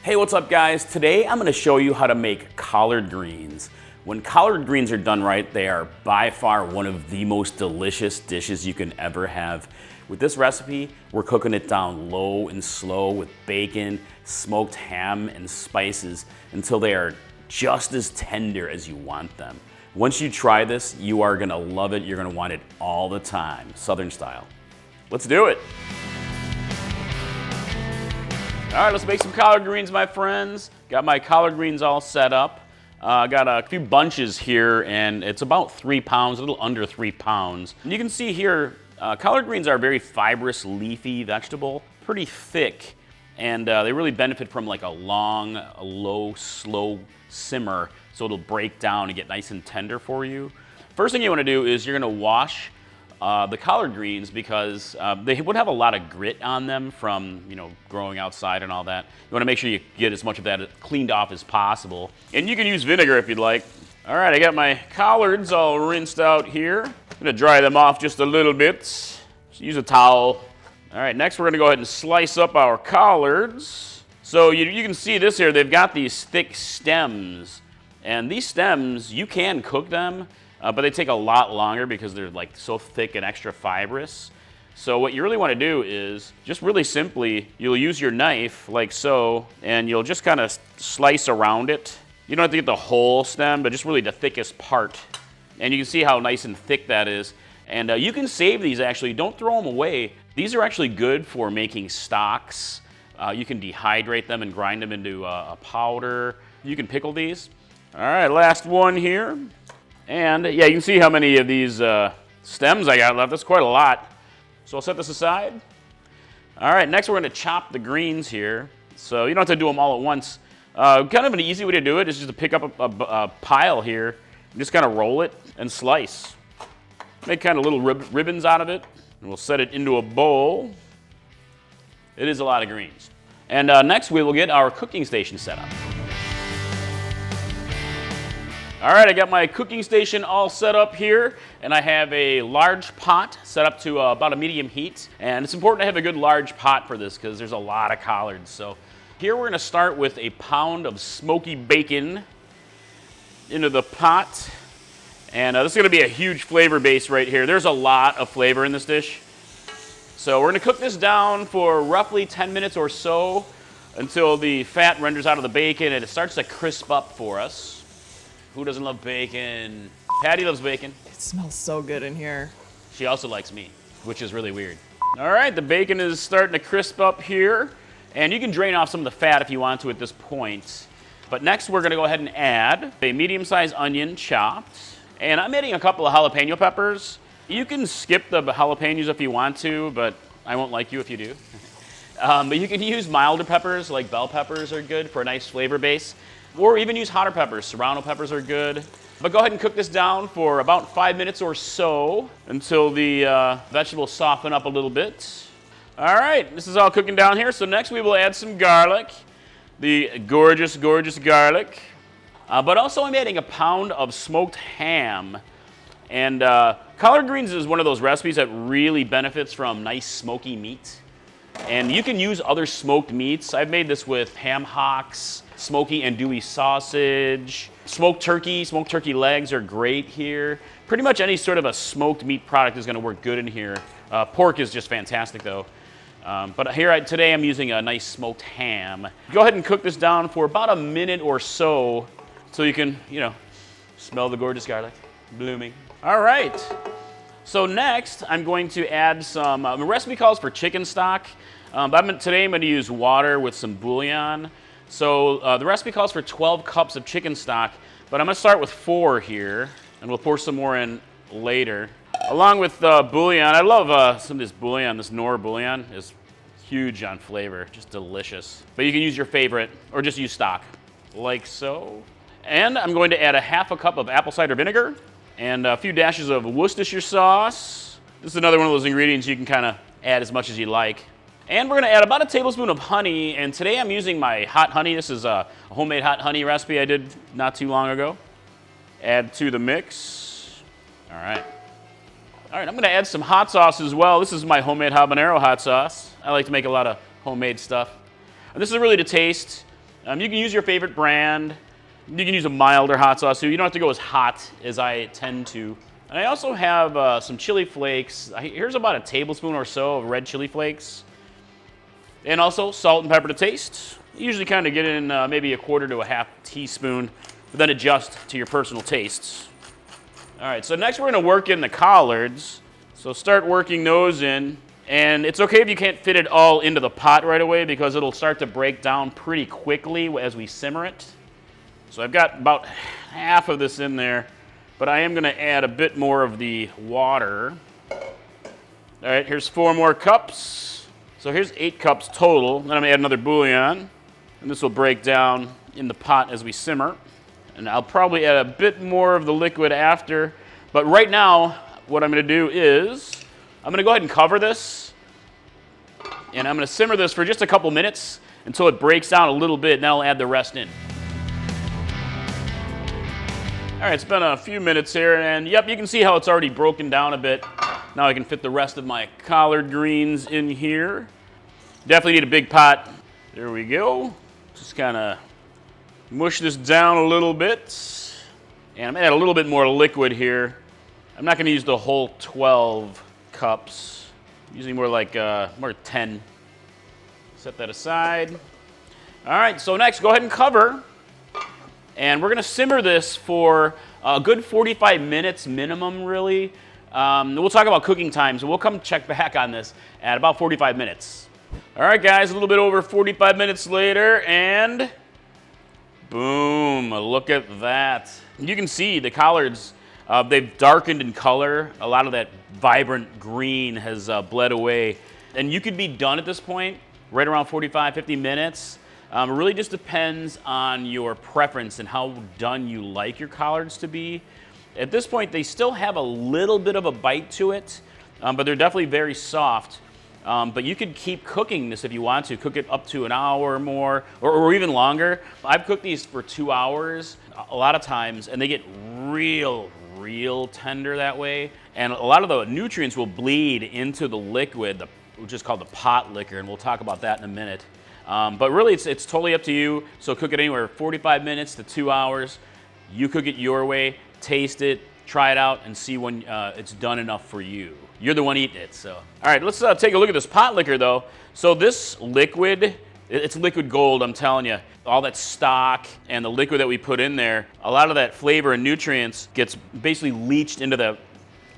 Hey, what's up guys? Today I'm going to show you how to make collard greens. When collard greens are done right, they are by far one of the most delicious dishes you can ever have. With this recipe, we're cooking it down low and slow with bacon, smoked ham, and spices until they are just as tender as you want them. Once you try this, you are going to love it. You're going to want it all the time, Southern style. Let's do it. All right, let's make some collard greens, my friends. Got my collard greens all set up. Got a few bunches here, and it's about 3 pounds, a little under 3 pounds. And you can see here, collard greens are a very fibrous, leafy vegetable, pretty thick, and they really benefit from like a long, low, slow simmer, so it'll break down and get nice and tender for you. First thing you want to do is you're going to wash the collard greens because they would have a lot of grit on them from, growing outside and all that. You want to make sure you get as much of that cleaned off as possible. And you can use vinegar if you'd like. All right, I got my collards all rinsed out here. I'm going to dry them off just a little bit. Just use a towel. All right, next we're going to go ahead and slice up our collards. So you can see this here, they've got these thick stems. And these stems, you can cook them, but they take a lot longer because they're like so thick and extra fibrous. So what you really want to do is just really simply, you'll use your knife like so, and you'll just kind of slice around it. You don't have to get the whole stem, but just really the thickest part. And you can see how nice and thick that is. And you can save these actually, don't throw them away. These are actually good for making stocks. You can dehydrate them and grind them into a powder. You can pickle these. All right, last one here. And yeah, you can see how many of these stems I got left. That's quite a lot. So I'll set this aside. All right, next we're going to chop the greens here. So you don't have to do them all at once. Kind of an easy way to do it is just to pick up a pile here and just kind of roll it and slice. Make kind of little ribbons out of it, and we'll set it into a bowl. It is a lot of greens. And next we will get our cooking station set up. All right, I got my cooking station all set up here, and I have a large pot set up to about a medium heat. And it's important to have a good large pot for this because there's a lot of collards. So here we're gonna start with a pound of smoky bacon into the pot. And this is gonna be a huge flavor base right here. There's a lot of flavor in this dish. So we're gonna cook this down for roughly 10 minutes or so until the fat renders out of the bacon and it starts to crisp up for us. Who doesn't love bacon? Patty loves bacon. It smells so good in here. She also likes me, which is really weird. All right, the bacon is starting to crisp up here. And you can drain off some of the fat if you want to at this point. But next we're gonna go ahead and add a medium-sized onion chopped. And I'm adding a couple of jalapeno peppers. You can skip the jalapenos if you want to, but I won't like you if you do. But you can use milder peppers, like bell peppers are good for a nice flavor base. Or even use hotter peppers. Serrano peppers are good. But go ahead and cook this down for about 5 minutes or so until the vegetables soften up a little bit. All right, this is all cooking down here. So next we will add some garlic, the gorgeous, gorgeous garlic. But also I'm adding a pound of smoked ham. And collard greens is one of those recipes that really benefits from nice smoky meat. And you can use other smoked meats. I've made this with ham hocks, smoky andouille sausage, smoked turkey legs are great here. Pretty much any sort of a smoked meat product is gonna work good in here. Pork is just fantastic though. But here today I'm using a nice smoked ham. Go ahead and cook this down for about a minute or so you can, smell the gorgeous garlic blooming. All right. So next, I'm going to add some, the recipe calls for chicken stock. Today I'm going to use water with some bouillon. So the recipe calls for 12 cups of chicken stock, but I'm going to start with 4 here, and we'll pour some more in later. Along with bouillon, I love some of this bouillon. This Knorr bouillon is huge on flavor, just delicious. But you can use your favorite, or just use stock, like so. And I'm going to add a half a cup of apple cider vinegar, and a few dashes of Worcestershire sauce. This is another one of those ingredients you can kind of add as much as you like. And we're going to add about a tablespoon of honey, and today I'm using my hot honey. This is a homemade hot honey recipe I did not too long ago. Add to the mix. All right. All right, I'm going to add some hot sauce as well. This is my homemade habanero hot sauce. I like to make a lot of homemade stuff. And this is really to taste. You can use your favorite brand. You can use a milder hot sauce too. You don't have to go as hot as I tend to. And I also have some chili flakes. Here's about a tablespoon or so of red chili flakes. And also salt and pepper to taste. You usually kind of get in maybe a quarter to a half teaspoon, but then adjust to your personal tastes. All right, so next we're gonna work in the collards. So start working those in. And it's okay if you can't fit it all into the pot right away because it'll start to break down pretty quickly as we simmer it. So I've got about half of this in there, but I am gonna add a bit more of the water. All right, here's 4 more cups. So here's 8 cups total. Then I'm gonna add another bouillon, and this will break down in the pot as we simmer. And I'll probably add a bit more of the liquid after, but right now, what I'm gonna do is, I'm gonna go ahead and cover this, and I'm gonna simmer this for just a couple minutes until it breaks down a little bit, and then I'll add the rest in. All right, it's been a few minutes here, and yep, you can see how it's already broken down a bit. Now I can fit the rest of my collard greens in here. Definitely need a big pot. There we go. Just kind of mush this down a little bit. And I'm gonna add a little bit more liquid here. I'm not gonna use the whole 12 cups. Using more like more 10. Set that aside. All right, so next, go ahead and cover. And we're gonna simmer this for a good 45 minutes minimum, really. We'll talk about cooking times, and we'll come check back on this at about 45 minutes. All right, guys, a little bit over 45 minutes later, and boom, look at that. You can see the collards, they've darkened in color. A lot of that vibrant green has bled away. And you could be done at this point, right around 45, 50 minutes. It really just depends on your preference and how done you like your collards to be. At this point, they still have a little bit of a bite to it, but they're definitely very soft. But you could keep cooking this if you want to. Cook it up to an hour or more, or even longer. I've cooked these for 2 hours a lot of times, and they get real tender that way. And a lot of the nutrients will bleed into the liquid, which is called the pot liquor, and we'll talk about that in a minute. But really, it's totally up to you. So cook it anywhere 45 minutes to 2 hours. You cook it your way, taste it, try it out, and see when it's done enough for you. You're the one eating it, so. All right, let's take a look at this pot liquor, though. So this liquid, it's liquid gold, I'm telling you. All that stock and the liquid that we put in there, a lot of that flavor and nutrients gets basically leached into the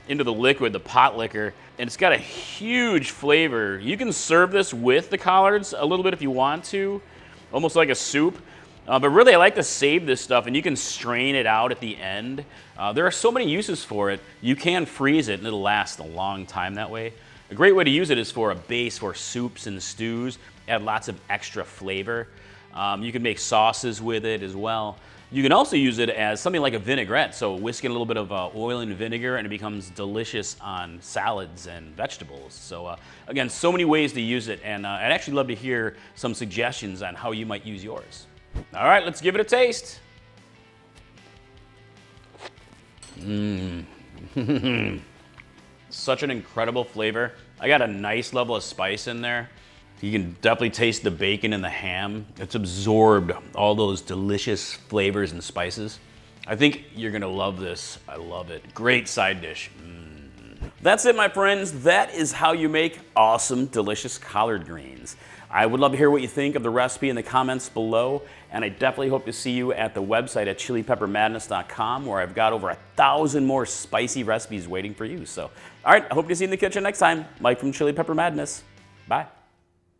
liquid, the pot liquor, and it's got a huge flavor. You can serve this with the collards a little bit if you want to, almost like a soup. But really, I like to save this stuff, and you can strain it out at the end. There are so many uses for it. You can freeze it, and it'll last a long time that way. A great way to use it is for a base for soups and stews. Add lots of extra flavor. You can make sauces with it as well. You can also use it as something like a vinaigrette. So whisk in a little bit of oil and vinegar, and it becomes delicious on salads and vegetables. So again, so many ways to use it, and I'd actually love to hear some suggestions on how you might use yours. All right, let's give it a taste. Such an incredible flavor. I got a nice level of spice in there. You can definitely taste the bacon and the ham. It's absorbed all those delicious flavors and spices. I think you're gonna love this. I love it. Great side dish. That's it, my friends. That is how you make awesome, delicious collard greens. I would love to hear what you think of the recipe in the comments below, and I definitely hope to see you at the website at chilipeppermadness.com, where I've got over 1,000 more spicy recipes waiting for you. So, all right, I hope to see you in the kitchen next time. Mike from Chili Pepper Madness. Bye.